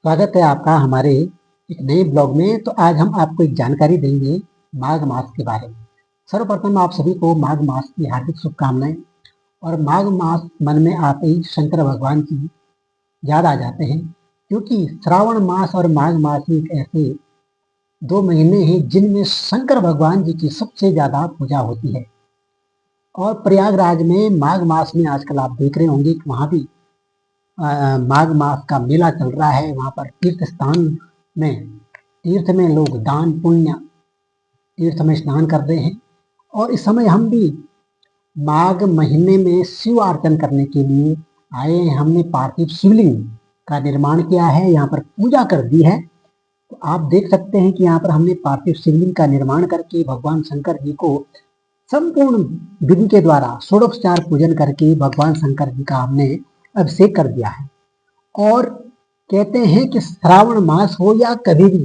स्वागत है आपका हमारे एक नए ब्लॉग में। तो आज हम आपको एक जानकारी देंगे माघ मास के बारे में। सर्वप्रथम आप सभी को माघ मास की हार्दिक शुभकामनाएं। और माघ मास मन में आते ही शंकर भगवान की याद आ जाते हैं, क्योंकि श्रावण मास और माघ मास एक ऐसे दो महीने हैं जिनमें शंकर भगवान जी की सबसे ज्यादा पूजा होती है। और प्रयागराज में माघ मास में आजकल आप देख रहे होंगे कि वहाँ भी माघ मास का मेला चल रहा है। वहाँ पर तीर्थ स्थान में तीर्थ में लोग दान पुण्य तीर्थ में स्नान कर रहे हैं। और इस समय हम भी माघ महीने में शिव अर्चन करने के लिए आए हैं। हमने पार्थिव शिवलिंग का निर्माण किया है, यहाँ पर पूजा कर दी है। तो आप देख सकते हैं कि यहाँ पर हमने पार्थिव शिवलिंग का निर्माण करके भगवान शंकर जी को संपूर्ण विधि के द्वारा षोडोपचार पूजन करके भगवान शंकर जी का हमने अभिषेक कर दिया है। और कहते हैं कि श्रावण मास हो या कभी भी,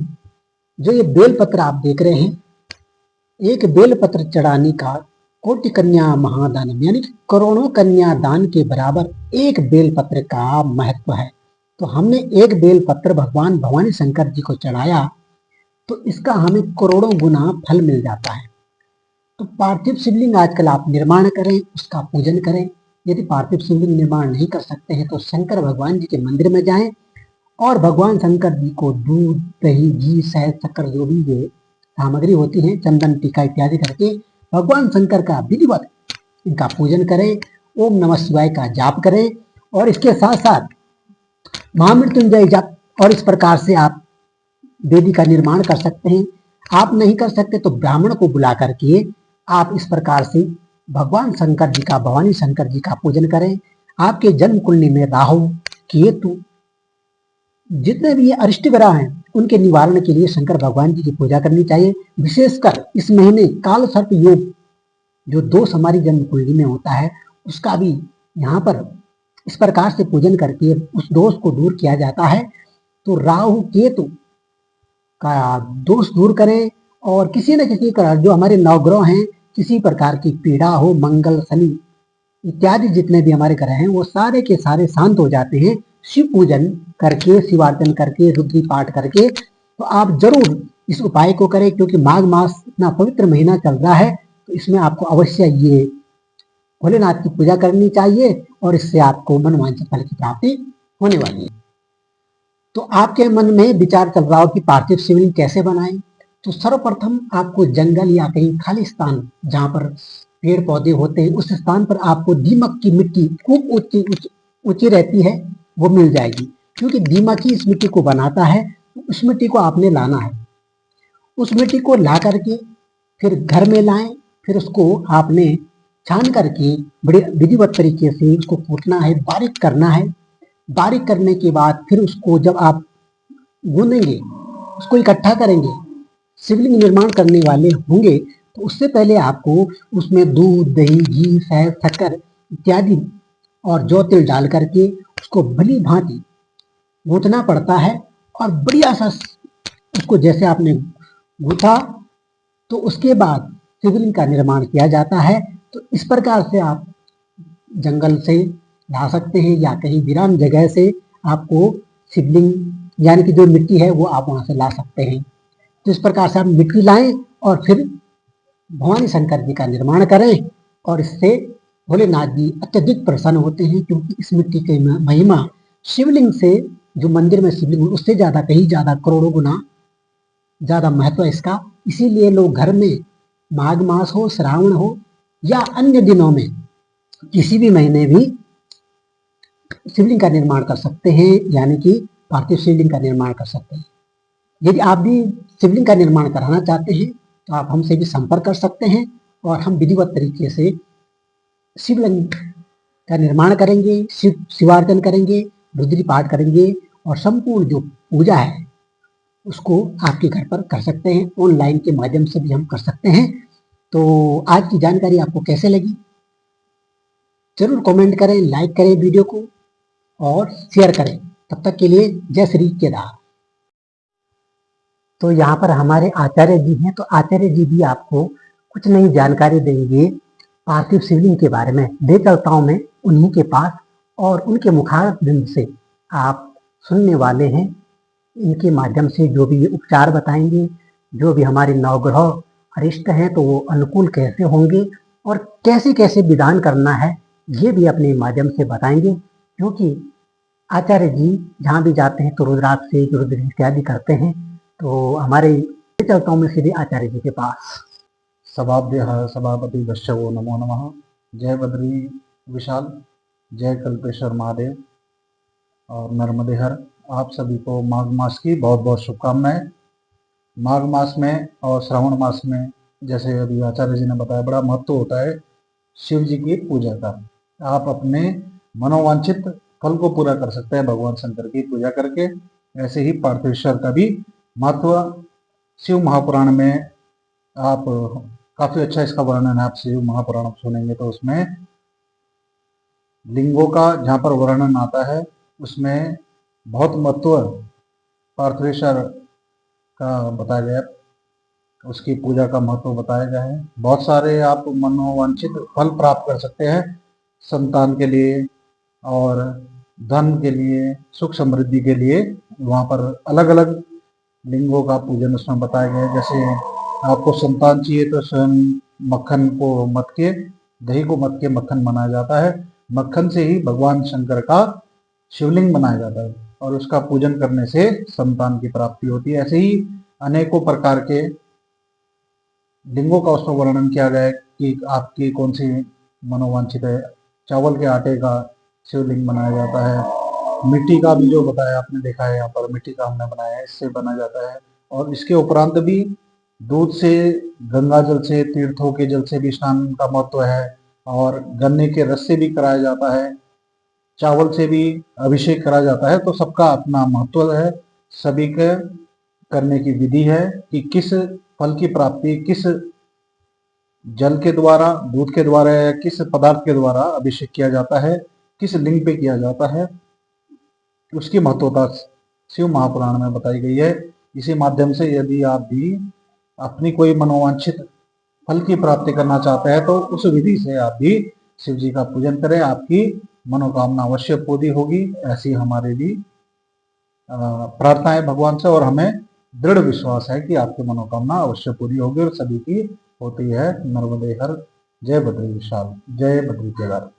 जो ये बेलपत्र आप देख रहे हैं, एक बेलपत्र चढ़ाने का कोटि कन्या महादान, यानी करोड़ों कन्या दान के बराबर एक बेलपत्र का महत्व है। तो हमने एक बेलपत्र भगवान भवानी शंकर जी को चढ़ाया तो इसका हमें करोड़ों गुना फल मिल जाता है। तो पार्थिव शिवलिंग आजकल आप निर्माण करें, उसका पूजन करें। यदि पार्थिव शिवलिंग निर्माण नहीं कर सकते हैं तो शंकर भगवान जी के मंदिर में जाएं और भगवान शंकर जी को दूध दही घी शहद शक्कर जो भी ये सामग्री होती है, चंदन टीका इत्यादि करके भगवान शंकर का विधिवत इनका पूजन करें। ओम नमः शिवाय का जाप करें और इसके साथ साथ महामृत्युंजय जाप। और इस प्रकार से आप वेदी का निर्माण कर सकते हैं। आप नहीं कर सकते तो ब्राह्मण को बुला करके आप इस प्रकार से भगवान शंकर जी का भवानी शंकर जी का पूजन करें। आपके जन्म कुंडली में राहु केतु जितने भी अरिष्ट ग्रह हैं उनके निवारण के लिए शंकर भगवान जी की पूजा करनी चाहिए। विशेषकर इस महीने काल सर्प योग जो दोष हमारी जन्म कुंडली में होता है उसका भी यहाँ पर इस प्रकार से पूजन करके उस दोष को दूर किया जाता है। तो राहु केतु का दोष दूर करें और किसी न किसी का जो हमारे नवग्रह हैं, किसी प्रकार की पीड़ा हो, मंगल शनि इत्यादि जितने भी हमारे ग्रह हैं वो सारे के सारे शांत हो जाते हैं शिव पूजन करके, शिवार्चन करके, रुद्री पाठ करके। तो आप जरूर इस उपाय को करें, क्योंकि माघ मास इतना पवित्र महीना चल रहा है। तो इसमें आपको अवश्य ये भोलेनाथ की पूजा करनी चाहिए और इससे आपको मनोवांछित फल की प्राप्ति होने वाली है। तो आपके मन में विचार चल रहा हो कि पार्थिव शिवलिंग कैसे बनाएं, तो सर्वप्रथम आपको जंगल या कहीं खाली स्थान जहां पर पेड़ पौधे होते हैं उस स्थान पर आपको दीमक की मिट्टी खूब ऊंची रहती है वो मिल जाएगी, क्योंकि दीमक ही इस मिट्टी को बनाता है। उस मिट्टी को आपने लाना है। उस मिट्टी को ला करके फिर घर में लाएं, फिर उसको आपने छान करके बड़े विधिवत तरीके से उसको कूटना है, बारीक करना है। बारीक करने के बाद फिर उसको जब आप गूंदेंगे, उसको इकट्ठा करेंगे, शिवलिंग निर्माण करने वाले होंगे तो उससे पहले आपको उसमें दूध दही घी शहद शक्कर इत्यादि और जौ तिल डाल करके उसको भली भांति गूंथना पड़ता है। और बढ़िया सा उसको जैसे आपने गूथा तो उसके बाद शिवलिंग का निर्माण किया जाता है। तो इस प्रकार से आप जंगल से ला सकते हैं या कहीं वीरान जगह से आपको शिवलिंग यानी कि जो मिट्टी है वो आप वहां से ला सकते हैं। तो इस प्रकार से आप मिट्टी लाएं और फिर भवानी शंकर जी का निर्माण करें और इससे भोलेनाथ जी अत्यधिक प्रसन्न होते हैं, क्योंकि इस मिट्टी की महिमा शिवलिंग से, जो मंदिर में शिवलिंग उससे ज्यादा कहीं ज्यादा करोड़ों गुना ज्यादा महत्व है इसका। इसीलिए लोग घर में माघ मास हो, श्रावण हो या अन्य दिनों में किसी भी महीने भी शिवलिंग का निर्माण कर सकते हैं, यानी कि पार्थिव शिवलिंग का निर्माण कर सकते हैं। यदि आप भी शिवलिंग का निर्माण कराना चाहते हैं तो आप हमसे भी संपर्क कर सकते हैं और हम विधिवत तरीके से शिवलिंग का निर्माण करेंगे, शिवार्चन करेंगे, रुद्री पाठ करेंगे और संपूर्ण जो पूजा है उसको आपके घर पर कर सकते हैं। ऑनलाइन के माध्यम से भी हम कर सकते हैं। तो आज की जानकारी आपको कैसे लगी जरूर कमेंट करें, लाइक करें वीडियो को और शेयर करें। तब तक के लिए जय श्री केदार। तो यहाँ पर हमारे आचार्य जी हैं, तो आचार्य जी भी आपको कुछ नई जानकारी देंगे पार्थिव शिवलिंग के बारे में। ले चलता हूँ मैं उन्हीं के पास और उनके मुखारबिंद से आप सुनने वाले हैं इनके माध्यम से जो भी ये उपचार बताएंगे, जो भी हमारे नवग्रह अरिष्ट हैं तो वो अनुकूल कैसे होंगे और कैसे कैसे विधान करना है, ये भी अपने माध्यम से बताएंगे। क्योंकि आचार्य जी जहाँ भी जाते हैं तो रुद्राक्ष से रुद्र इत्यादि करते हैं। तो हमारे चलता हूँ मैं सीधे आचार्य जी के पास। सभाभ्यः सभापति दस्यवो नमो नमः। जय बद्री विशाल, जय कल्पेश्वर महादेव और नर्मदे हर। आप सभी को माघ मास की बहुत बहुत शुभकामनाएं। माघ मास में और श्रावण मास में, जैसे अभी आचार्य जी ने बताया, बड़ा महत्व होता है शिव जी की पूजा का। आप अपने मनोवांछित फल को पूरा कर सकते हैं भगवान शंकर की पूजा करके। ऐसे ही पार्थेश्वर का भी महत्व शिव महापुराण में आप काफी अच्छा इसका वर्णन है। आप शिव महापुराण सुनेंगे तो उसमें लिंगों का जहाँ पर वर्णन आता है उसमें बहुत महत्व पार्थेश्वर का बताया गया है, उसकी पूजा का महत्व बताया गया है। बहुत सारे आप मनोवांछित फल प्राप्त कर सकते हैं संतान के लिए और धन के लिए, सुख समृद्धि के लिए। वहाँ पर अलग अलग लिंगों का पूजन उसमें बताया गया है। जैसे आपको संतान चाहिए तो स्वयं मक्खन को मथ के, दही को मथ के मक्खन बनाया जाता है। मक्खन से ही भगवान शंकर का शिवलिंग बनाया जाता है और उसका पूजन करने से संतान की प्राप्ति होती है। ऐसे ही अनेकों प्रकार के लिंगों का उसमें वर्णन किया गया है कि आपकी कौन सी मनोवांछित है। चावल के आटे का शिवलिंग बनाया जाता है। मिट्टी का भी जो बताया आपने देखा है, यहाँ पर मिट्टी का हमने बनाया है, इससे बना जाता है। और इसके उपरांत भी दूध से, गंगा जल से, तीर्थों के जल से भी स्नान का महत्व है और गन्ने के रस से भी कराया जाता है, चावल से भी अभिषेक करा जाता है। तो सबका अपना महत्व है, सभी के करने की विधि है कि किस फल की प्राप्ति किस जल के द्वारा, दूध के द्वारा या किस पदार्थ के द्वारा अभिषेक किया जाता है, किस लिंग पे किया जाता है, उसकी महत्वता शिव महापुराण में बताई गई है। इसी माध्यम से यदि आप भी अपनी कोई मनोवांछित फल की प्राप्ति करना चाहते हैं तो उस विधि से आप भी शिव जी का पूजन करें, आपकी मनोकामना अवश्य पूरी होगी। ऐसी हमारी भी प्रार्थना है भगवान से और हमें दृढ़ विश्वास है कि आपकी मनोकामना अवश्य पूरी होगी और सभी की होती है। नर्मदे हर। जय बद्री विशाल, जय बद्री केदार।